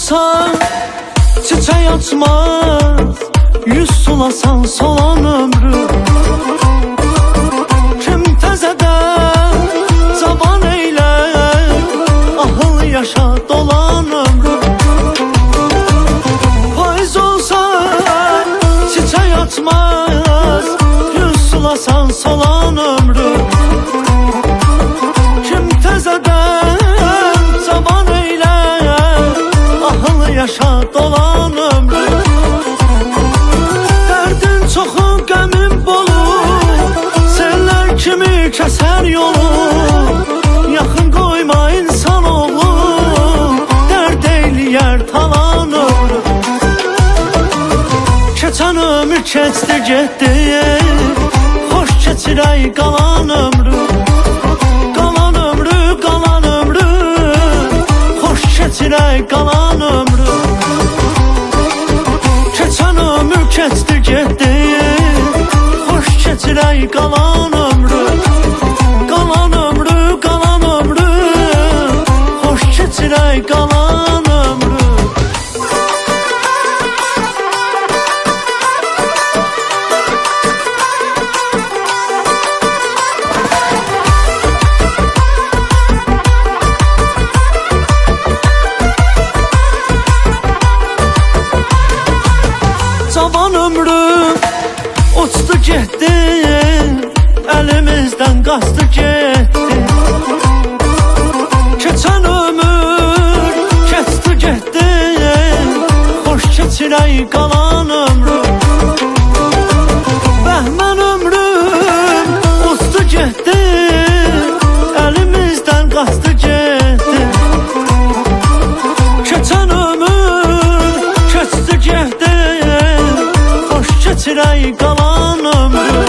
olsa çiçek açmaz, yüz sulasan solan ömrü. Kim təzədən cavan eylər, ahıl yaşa dolan ömrü. Payız olsa çiçek açmaz, yüz sulasan solan ömrü. Kim təzədən cavan eylər, ahıl yaşa dolan ömrü. Dərdin çoxu qəmin bolu, sellər kimi kəsər yolu. Yaxın qoyma insan oğlu, dərd eyləyər talan ömrü. Keçən ömür keçdi getdi, xoş keçirək qalan ömrü. Qalan ömrü, qalan ömrü, xoş keçirək qalan ömrü. Keçən ömür keçdi getdi, xoş keçirək qalan ömrü. Qalan ömrü, qalan ömrü, xoş keçirək qalan ömrü. Cavan ömrüm uçdu getdi, əlimizdən qaçdı getdi. Keçən ömür keçdi getdi, xoş keçirək qalan ömrü. Bəhmən ömrüm uçdu getdi, əlimizdən qaçdı getdi. Keçən ömür keçdi getdi, xoş keçirək qalan ömrü.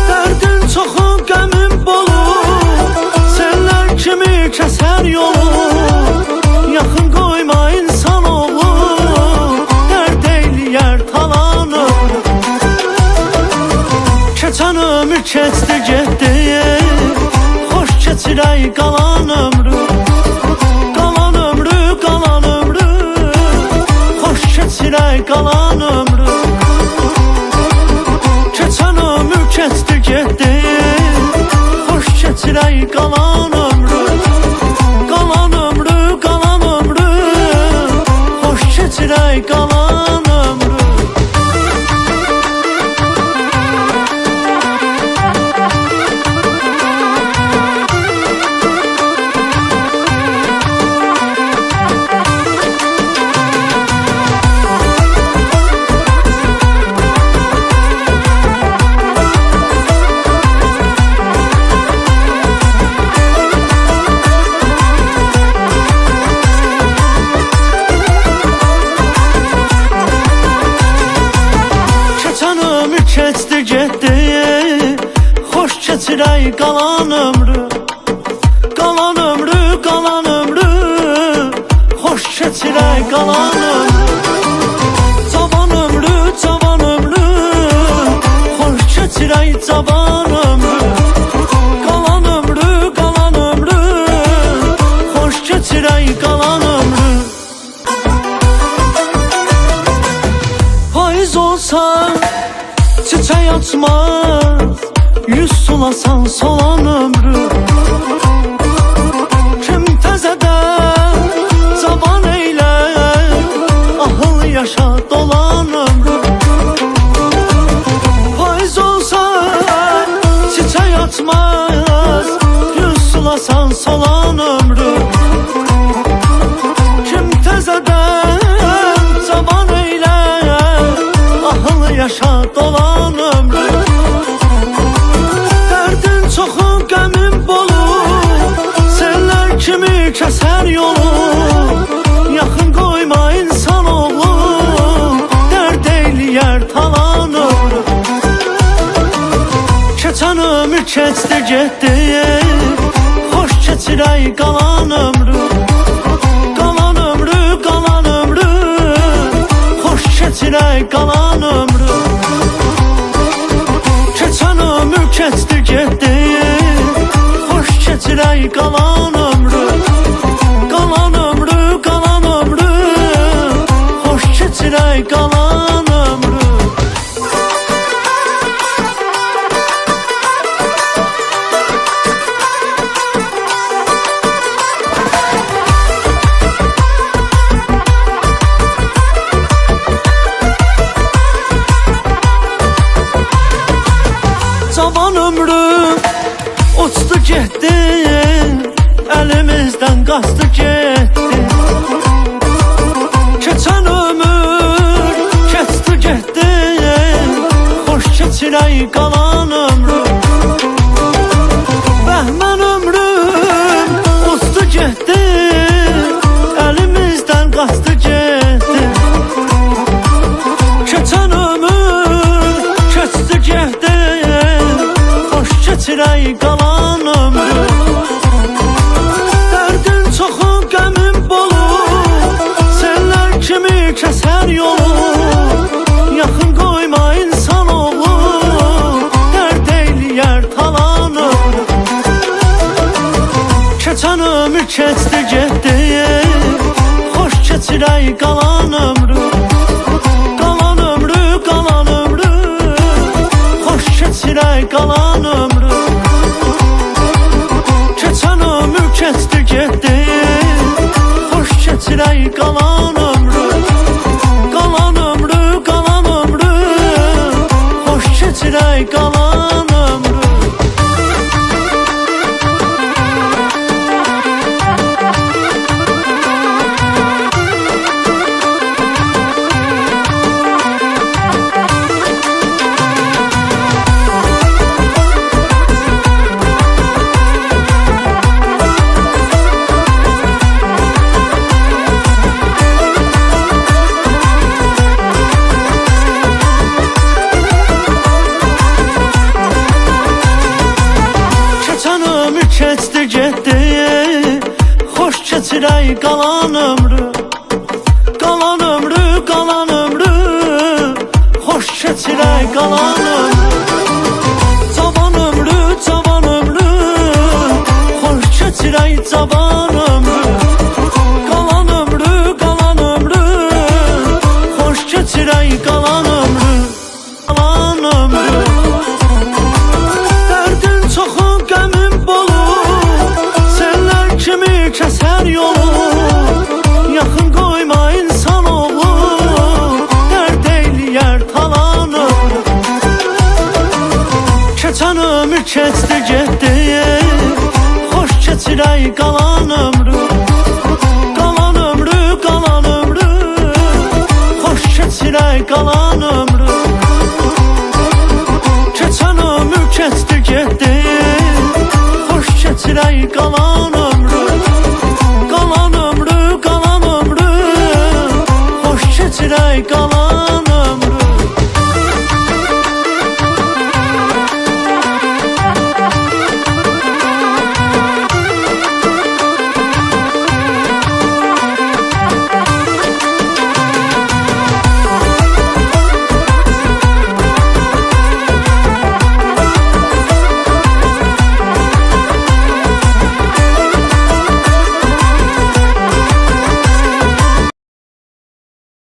Dərdin çoxu qəmin bolu, sellər kimi kəsər yolu. Yaxın qoyma insan oğlu, dərd eyləyər talan ömrü. Keçən ömür keçdi getdi, xoş keçirək qalan ömrü. Qalan ömrü, qalan ömrü, xoş keçirək qalan ömrü. Keçən ömür keçdi getdi, xoş keçirək qalan ömrü. Qalan ömrü, qalan ömrü, xoş keçirək qalan ömrü. Keçdi getdi, xoş keçirək qalan ömrü. Qalan ömrü, qalan ömrü, xoş keçirək qalan ömrü. Cavan ömrü, cavan ömrü, xoş keçirək cavan ömrü. Qalan ömrü, qalan ömrü, xoş keçirək qalan ömrü. Payız olsa çiçek açmaz, yüz sulasan solan ömrü. Kim təzədən cavan eylər, ahıl yaşa dolan ömrü. Payız olsa çiçek açmaz, yüz sulasan solan ömrü. Kim təzədən cavan eylər, ahıl yaşa dolan ömrü. Dərdin çoxu qəmin bolu, sellər kimi kəsər yolu. Yaxın qoyma insan oğlu, dərd eyləyər talan ömrü. Keçən ömür keçdi getdi, xoş keçirək qalan ömrü. Qalan ömrü, qalan ömrü, xoş keçirək qalan ömrü. Keçən ömür keçdi getdi, xoş keçirək qalan ömrü. Qalan ömrü, qalan getdi, elimizden qaçdı getdi. Keçən ömür keçdi getdi, xoş keçirək qalan ömrü. Bəhmən ömrüm uçdu getdi, elimizden qaçdı getdi. Keçən ömür keçdi getdi, xoş keçirək qalan ömrü. Dərdin çoxu qəmin bolu, sellər kimi kəsər yolu. Yaxın qoyma insan oğlu, dərd eyləyər talan ömrü. Keçən ömür keçdi getdi, xoş keçirək qalan ömrü. Qalan ömrü, qalan ömrü, xoş keçirək qalan ömrü. Keçən ömür keçdi getdi, xoş keçirək qalan ömrü. Qalan ömrü, qalan ömrü, xoş keçirək qalan ömrü. Keçdi getdi, xoş keçirək qalan ömrü. Qalan ömrü, qalan ömrü, xoş keçirək qalan ömrü. Cavan ömrü, cavan ömrü, xoş keçirək cavan ömrü. Qalan ömrü, qalan ömrü, xoş keçirək qalan ömrü. Qalan ömrü. Dərdin çoxu qəmin bolu, kimi kəsər yolu. Yaxın qoyma insan oğlu, dərd eyləyər talan ömrü. Keçən ömür keçdi getdi, xoş keçirək qalan ömrü. Qalan ömrü, qalan ömrü, xoş keçirək qalan ömrü. Keçən ömür keçdi getdi, xoş keçirək qalan ömrü.